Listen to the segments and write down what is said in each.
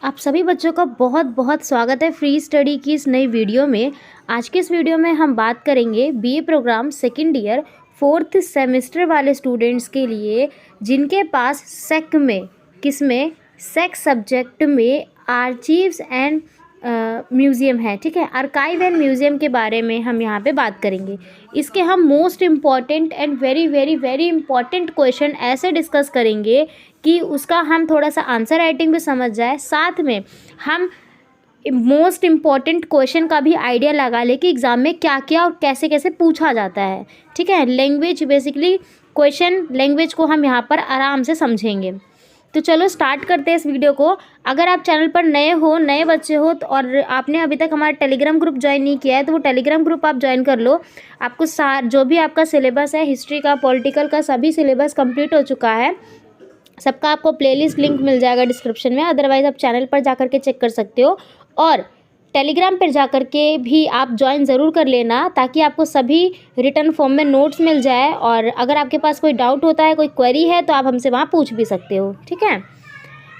आप सभी बच्चों का बहुत बहुत स्वागत है फ्री स्टडी की इस नई वीडियो में। आज के इस वीडियो में हम बात करेंगे BA programme second year 4th semester वाले स्टूडेंट्स के लिए जिनके पास सेक में किसमें सेक सब्जेक्ट में आर्चीव्स एंड म्यूज़ियम है। ठीक है, आर्काइव एंड म्यूज़ियम के बारे में हम यहाँ पे बात करेंगे। इसके हम most important and very very very important question ऐसे डिस्कस करेंगे कि उसका हम थोड़ा सा आंसर राइटिंग भी समझ जाए, साथ में हम मोस्ट इम्पॉर्टेंट क्वेश्चन का भी आइडिया लगा ले कि एग्ज़ाम में क्या क्या और कैसे कैसे पूछा जाता है। ठीक है, लैंग्वेज बेसिकली क्वेश्चन लैंग्वेज को हम यहाँ पर आराम से समझेंगे। तो चलो स्टार्ट करते हैं इस वीडियो को। अगर आप चैनल पर नए बच्चे हो तो और आपने अभी तक हमारा टेलीग्राम ग्रुप ज्वाइन नहीं किया है तो वो टेलीग्राम ग्रुप आप ज्वाइन कर लो। आपको जो भी आपका सिलेबस है, हिस्ट्री का, पॉलिटिकल का, सभी सिलेबस कंप्लीट हो चुका है। सबका आपको प्लेलिस्ट लिंक मिल जाएगा डिस्क्रिप्शन में। अदरवाइज़ आप चैनल पर जाकर के चेक कर सकते हो और टेलीग्राम पर जाकर के भी आप ज्वाइन ज़रूर कर लेना ताकि आपको सभी रिटर्न फॉर्म में नोट्स मिल जाए। और अगर आपके पास कोई डाउट होता है, कोई क्वेरी है तो आप हमसे वहाँ पूछ भी सकते हो। ठीक है,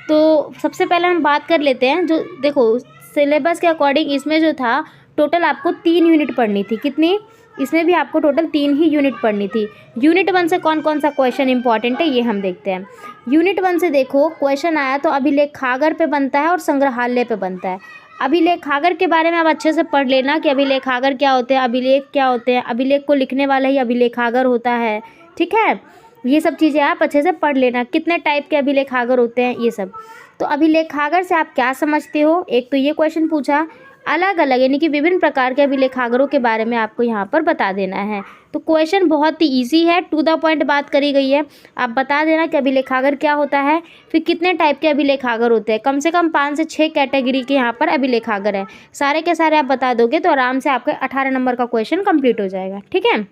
तो सबसे पहले हम बात कर लेते हैं। जो देखो सिलेबस के अकॉर्डिंग इसमें जो था टोटल आपको 3 यूनिट पढ़नी थी। कितनी? इसमें भी आपको टोटल 3 ही यूनिट पढ़नी थी। यूनिट 1 से कौन कौन सा क्वेश्चन इंपॉर्टेंट है ये हम देखते हैं। यूनिट 1 से देखो क्वेश्चन आया तो अभिलेखागार पे बनता है और संग्रहालय पे बनता है। अभिलेखागार के बारे में आप अच्छे से पढ़ लेना कि अभिलेखागार क्या होते हैं, अभिलेख क्या होते हैं। अभिलेख को लिखने वाला ही अभिलेखागार होता है। ठीक है, ये सब चीज़ें आप अच्छे से पढ़ लेना। कितने टाइप के अभिलेखागार होते हैं ये सब। तो अभिलेखागार से आप क्या समझते हो, एक तो ये क्वेश्चन पूछा। अलग अलग यानी कि विभिन्न प्रकार के अभिलेखागारों के बारे में आपको यहाँ पर बता देना है। तो क्वेश्चन बहुत ही इजी है, टू द पॉइंट बात करी गई है। आप बता देना कि अभिलेखागार क्या होता है, फिर कितने टाइप के अभिलेखागार होते हैं। कम से कम 5 से 6 कैटेगरी के यहाँ पर अभिलेखागार है। सारे के सारे आप बता दोगे तो आराम से आपका 18 नंबर का क्वेश्चन कंप्लीट हो जाएगा। ठीक है,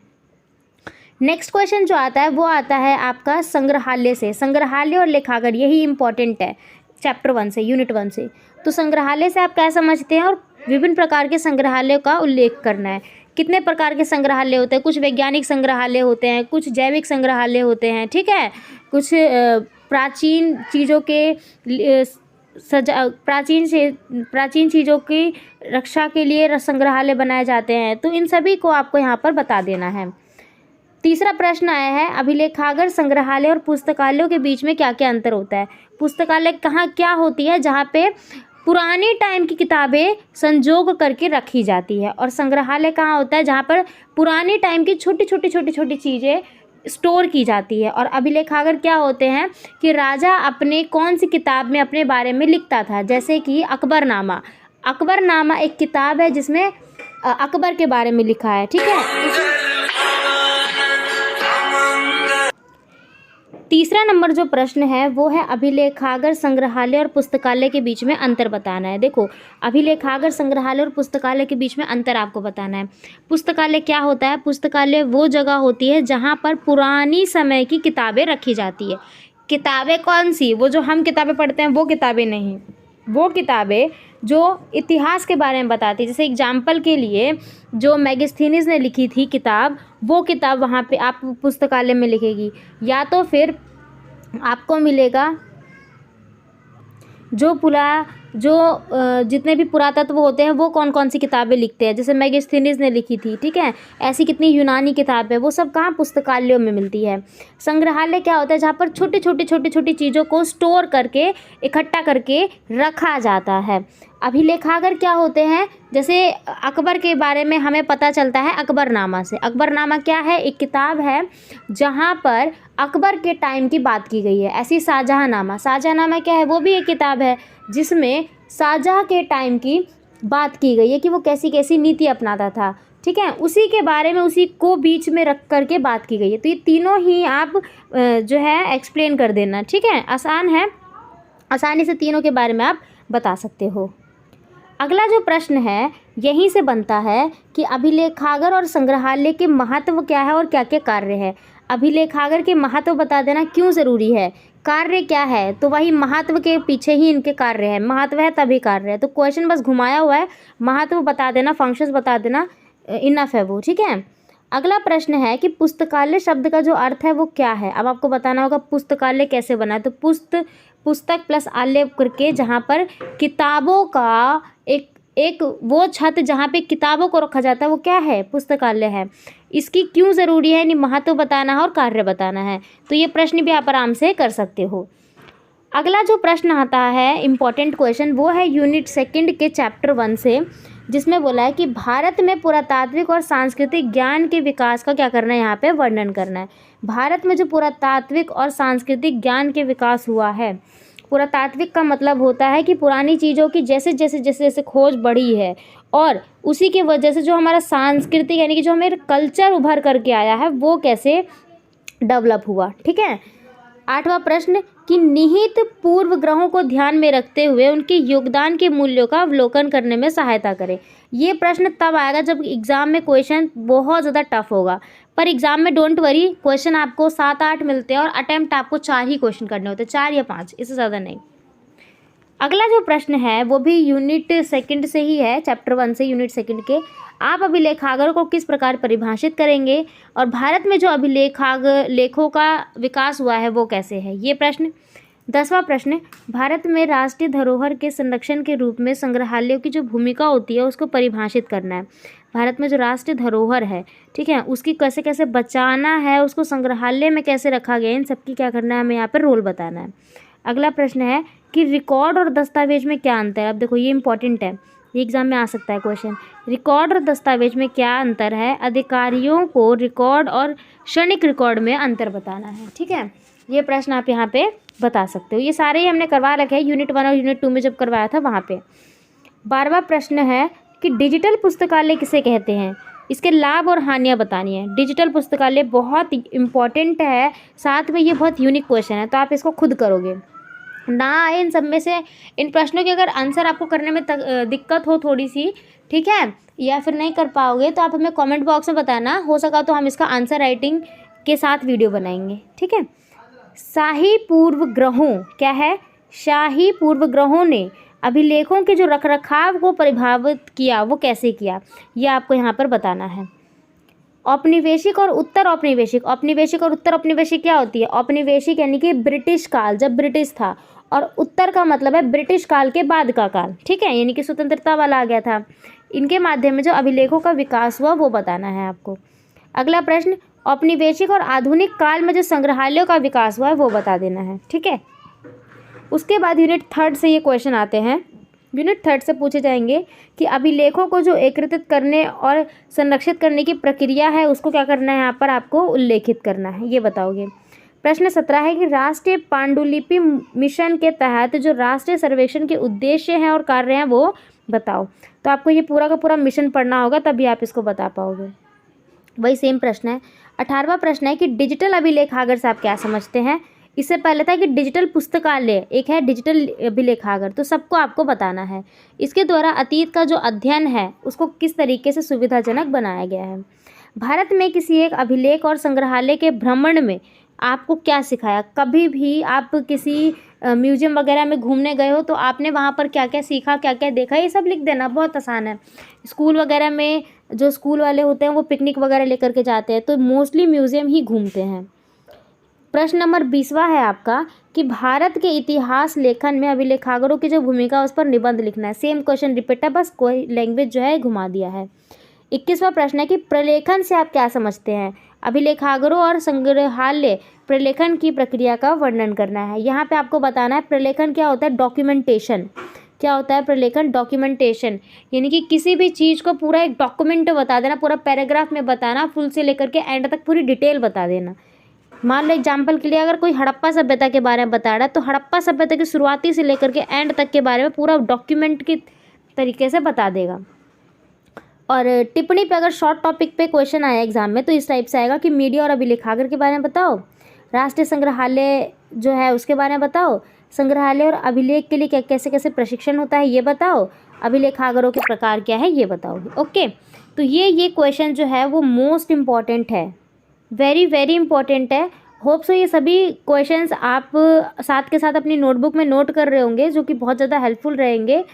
नेक्स्ट क्वेश्चन जो आता है वो आता है आपका संग्रहालय से। संग्रहालय और लेखागार यही इंपॉर्टेंट है चैप्टर 1 से, यूनिट 1 से। तो संग्रहालय से आप क्या समझते हैं और विभिन्न प्रकार के संग्रहालयों का उल्लेख करना है। कितने प्रकार के संग्रहालय होते हैं? कुछ वैज्ञानिक संग्रहालय होते हैं, कुछ जैविक संग्रहालय होते हैं। ठीक है, कुछ प्राचीन चीज़ों के प्राचीन चीज़ों की रक्षा के लिए संग्रहालय बनाए जाते हैं। तो इन सभी को आपको यहाँ पर बता देना है। तीसरा प्रश्न आया है, अभिलेखागार, संग्रहालय और पुस्तकालयों के बीच में क्या क्या अंतर होता है। पुस्तकालय कहाँ क्या होती है? जहाँ पे पुरानी टाइम की किताबें संजोग करके रखी जाती है। और संग्रहालय कहाँ होता है? जहाँ पर पुरानी टाइम की छोटी छोटी चीज़ें स्टोर की जाती है। और अभिलेखागार क्या होते हैं कि राजा अपने कौन सी किताब में अपने बारे में लिखता था, जैसे कि अकबरनामा। अकबरनामा एक किताब है जिसमें अकबर के बारे में लिखा है। ठीक है, तीसरा नंबर जो प्रश्न है वो है अभिलेखागार, संग्रहालय और पुस्तकालय के बीच में अंतर बताना है। देखो अभिलेखागार, संग्रहालय और पुस्तकालय के बीच में अंतर आपको बताना है। पुस्तकालय क्या होता है? पुस्तकालय वो जगह होती है जहाँ पर पुरानी समय की किताबें रखी जाती है। किताबें कौन सी? वो जो हम किताबें पढ़ते हैं वो किताबें नहीं, वो किताबें जो इतिहास के बारे में बताती है। जैसे एग्जाम्पल के लिए जो मैगस्थनीज ने लिखी थी किताब, वो किताब वहाँ पे आप पुस्तकालय में लिखेगी। या तो फिर आपको मिलेगा जो जितने भी पुरातत्व होते हैं वो कौन कौन सी किताबें लिखते हैं, जैसे मैगस्थनीज ने लिखी थी। ठीक है, ऐसी कितनी यूनानी किताबें, वो सब कहाँ? पुस्तकालयों में मिलती है। संग्रहालय क्या होता है? जहाँ पर छोटी छोटी चीज़ों को स्टोर करके इकट्ठा करके रखा जाता है। अभिलेखागार क्या होते हैं? जैसे अकबर के बारे में हमें पता चलता है अकबरनामा से। अकबरनामा क्या है? एक किताब है जहाँ पर अकबर के टाइम की बात की गई है। ऐसी शाहजहाँनामा, शाहजहाँनामा क्या है? वो भी एक किताब है जिसमें शाहजहाँ के टाइम की बात की गई है कि वो कैसी कैसी नीति अपनाता था। ठीक है, उसी के बारे में, उसी को बीच में रख करके बात की गई है। तो ये तीनों ही आप जो है एक्सप्लेन कर देना। ठीक है, आसान है, आसानी से तीनों के बारे में आप बता सकते हो। अगला जो प्रश्न है यहीं से बनता है कि अभिलेखागार और संग्रहालय के महत्व क्या है और क्या क्या कार्य है। अभिलेखागार के महत्व बता देना, क्यों ज़रूरी है, कार्य क्या है। तो वही महत्व के पीछे ही इनके कार्य है। महत्व है तभी कार्य है। तो क्वेश्चन बस घुमाया हुआ है, महत्व बता देना, फंक्शंस बता देना, इनफ है वो। ठीक है, अगला प्रश्न है कि पुस्तकालय शब्द का जो अर्थ है वो क्या है। अब आपको बताना होगा पुस्तकालय कैसे बना है। तो पुस्तक प्लस आलय करके, जहाँ पर किताबों का एक वो छत जहाँ पे किताबों को रखा जाता है वो क्या है, पुस्तकालय है। इसकी क्यों ज़रूरी है, यानी महत्व बताना है और कार्य बताना है। तो ये प्रश्न भी आप आराम से कर सकते हो। अगला जो प्रश्न आता है इम्पॉर्टेंट क्वेश्चन, वो है यूनिट 2 के चैप्टर 1 से, जिसमें बोला है कि भारत में पुरातात्विक और सांस्कृतिक ज्ञान के विकास का क्या करना है, यहाँ पे वर्णन करना है। भारत में जो पुरातात्विक और सांस्कृतिक ज्ञान के विकास हुआ है, पुरातात्विक का मतलब होता है कि पुरानी चीज़ों की जैसे जैसे जैसे जैसे खोज बढ़ी है, और उसी की वजह से जो हमारा सांस्कृतिक यानी कि जो हमें कल्चर उभर करके आया है वो कैसे डेवलप हुआ। ठीक है। 8वां प्रश्न कि निहित पूर्व ग्रहों को ध्यान में रखते हुए उनके योगदान के मूल्यों का अवलोकन करने में सहायता करें। ये प्रश्न तब आएगा जब एग्जाम में क्वेश्चन बहुत ज़्यादा टफ होगा, पर एग्जाम में डोंट वरी, क्वेश्चन आपको 7-8 मिलते हैं और अटेम्प्ट आपको 4 ही क्वेश्चन करने होते हैं, 4 या 5, इससे ज़्यादा नहीं। अगला जो प्रश्न है वो भी यूनिट 2 से ही है, चैप्टर 1 से यूनिट 2 के। आप अभिलेखागारों को किस प्रकार परिभाषित करेंगे और भारत में जो लेखों का विकास हुआ है वो कैसे है, ये प्रश्न। 10वां प्रश्न, भारत में राष्ट्रीय धरोहर के संरक्षण के रूप में संग्रहालयों की जो भूमिका होती है उसको परिभाषित करना है। भारत में जो राष्ट्रीय धरोहर है, ठीक है, उसकी कैसे कैसे बचाना है, उसको संग्रहालय में कैसे रखा गया, इन सबकी क्या करना है, हमें यहाँ पर रोल बताना है। अगला प्रश्न है कि रिकॉर्ड और दस्तावेज में क्या अंतर है। अब देखो ये इंपॉर्टेंट है, ये एग्जाम में आ सकता है क्वेश्चन। रिकॉर्ड और दस्तावेज में क्या अंतर है, अधिकारियों को रिकॉर्ड और क्षणिक रिकॉर्ड में अंतर बताना है। ठीक है, ये प्रश्न आप यहाँ पे बता सकते हो। ये सारे ही हमने करवा रखे हैं यूनिट 1 और यूनिट 2 में जब करवाया था वहाँ पे। 12वां प्रश्न है कि डिजिटल पुस्तकालय किसे कहते हैं, इसके लाभ और हानियाँ बतानी है। डिजिटल पुस्तकालय बहुत इम्पॉर्टेंट है, साथ में ये बहुत यूनिक क्वेश्चन है, तो आप इसको खुद करोगे ना आए इन सब में से। इन प्रश्नों के अगर आंसर आपको करने में दिक्कत हो थोड़ी सी, ठीक है, या फिर नहीं कर पाओगे, तो आप हमें कमेंट बॉक्स में बताना, हो सका तो हम इसका आंसर राइटिंग के साथ वीडियो बनाएंगे। ठीक है। शाही पूर्व ग्रहों क्या है, शाही पूर्व ग्रहों ने अभिलेखों के जो रखरखाव को प्रभावित किया वो कैसे किया, ये आपको यहाँ पर बताना है। औपनिवेशिक और उत्तर औपनिवेशिक, औपनिवेशिक और उत्तर औपनिवेशिक क्या होती है, औपनिवेशिक यानी कि ब्रिटिश काल, जब ब्रिटिश था, और उत्तर का मतलब है ब्रिटिश काल के बाद का काल। ठीक है, यानी कि स्वतंत्रता वाला आ गया था। इनके माध्यम में जो अभिलेखों का विकास हुआ वो बताना है आपको। अगला प्रश्न, औपनिवेशिक और आधुनिक काल में जो संग्रहालयों का विकास हुआ है वो बता देना है। ठीक है। उसके बाद यूनिट 3 से ये क्वेश्चन आते हैं। यूनिट 3 से पूछे जाएंगे कि अभिलेखों को जो एकत्रित करने और संरक्षित करने की प्रक्रिया है उसको क्या करना है, यहाँ पर आपको उल्लेखित करना है, ये बताओगे। प्रश्न 17 है कि राष्ट्रीय पांडुलिपि मिशन के तहत जो राष्ट्रीय सर्वेक्षण के उद्देश्य हैं और कार्य हैं वो बताओ। तो आपको ये पूरा का पूरा मिशन पढ़ना होगा तभी आप इसको बता पाओगे। वही सेम प्रश्न है। 18वां प्रश्न है कि डिजिटल अभिलेखागार से आप क्या समझते हैं। इससे पहले था कि डिजिटल पुस्तकालय, एक है डिजिटल अभिलेखागार, तो सबको आपको बताना है। इसके द्वारा अतीत का जो अध्ययन है उसको किस तरीके से सुविधाजनक बनाया गया है। भारत में किसी एक अभिलेख और संग्रहालय के भ्रमण में आपको क्या सिखाया। कभी भी आप किसी म्यूजियम वगैरह में घूमने गए हो तो आपने वहाँ पर क्या क्या सीखा, क्या क्या देखा, ये सब लिख देना, बहुत आसान है। स्कूल वगैरह में जो स्कूल वाले होते हैं वो पिकनिक वगैरह लेकर के जाते हैं, तो मोस्टली म्यूजियम ही घूमते हैं। प्रश्न नंबर 20वां है आपका कि भारत के इतिहास लेखन में अभिलेखागारों की जो भूमिका है उस पर निबंध लिखना है। सेम क्वेश्चन रिपीट है, बस कोई लैंग्वेज जो है घुमा दिया है। 21वां प्रश्न है कि प्रलेखन से आप क्या समझते हैं। अभिलेखागारों और संग्रहालय प्रलेखन की प्रक्रिया का वर्णन करना है। यहाँ पे आपको बताना है प्रलेखन क्या होता है, डॉक्यूमेंटेशन। क्या होता है प्रलेखन, डॉक्यूमेंटेशन, यानी कि किसी भी चीज़ को पूरा एक डॉक्यूमेंट बता देना, पूरा पैराग्राफ में बताना, फुल से लेकर के एंड तक पूरी डिटेल बता देना। मान लो एग्जाम्पल के लिए अगर कोई हड़प्पा सभ्यता के बारे में बता रहा है तो हड़प्पा सभ्यता की शुरुआती से लेकर के एंड तक के बारे में पूरा डॉक्यूमेंट के तरीके से बता देगा। और टिप्पणी पे अगर शॉर्ट टॉपिक पे क्वेश्चन आया एग्जाम में तो इस टाइप से आएगा कि मीडिया और अभिलेखागार के बारे में बताओ, राष्ट्रीय संग्रहालय जो है उसके बारे में बताओ, संग्रहालय और अभिलेख के लिए क्या कैसे कैसे प्रशिक्षण होता है ये बताओ, अभिलेखागारों के प्रकार क्या है ये बताओगे। ओके, तो ये क्वेश्चन जो है वो मोस्ट इम्पॉर्टेंट है, वेरी वेरी इंपॉर्टेंट है। होप सो ये सभी क्वेश्चंस आप साथ के साथ अपनी नोटबुक में नोट कर रहे होंगे, जो कि बहुत ज़्यादा हेल्पफुल रहेंगे।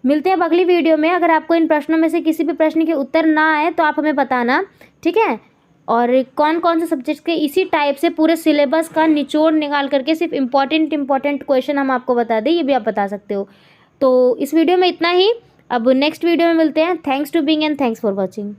मिलते हैं अब अगली वीडियो में। अगर आपको इन प्रश्नों में से किसी भी प्रश्न के उत्तर ना आए तो आप हमें बताना, ठीक है। और कौन कौन से सब्जेक्ट्स के, इसी टाइप से पूरे सिलेबस का निचोड़ निकाल करके सिर्फ इम्पॉर्टेंट क्वेश्चन हम आपको बता दें, ये भी आप बता सकते हो। तो इस वीडियो में इतना ही। अब नेक्स्ट वीडियो में मिलते हैं। Thanks to being and thanks for watching.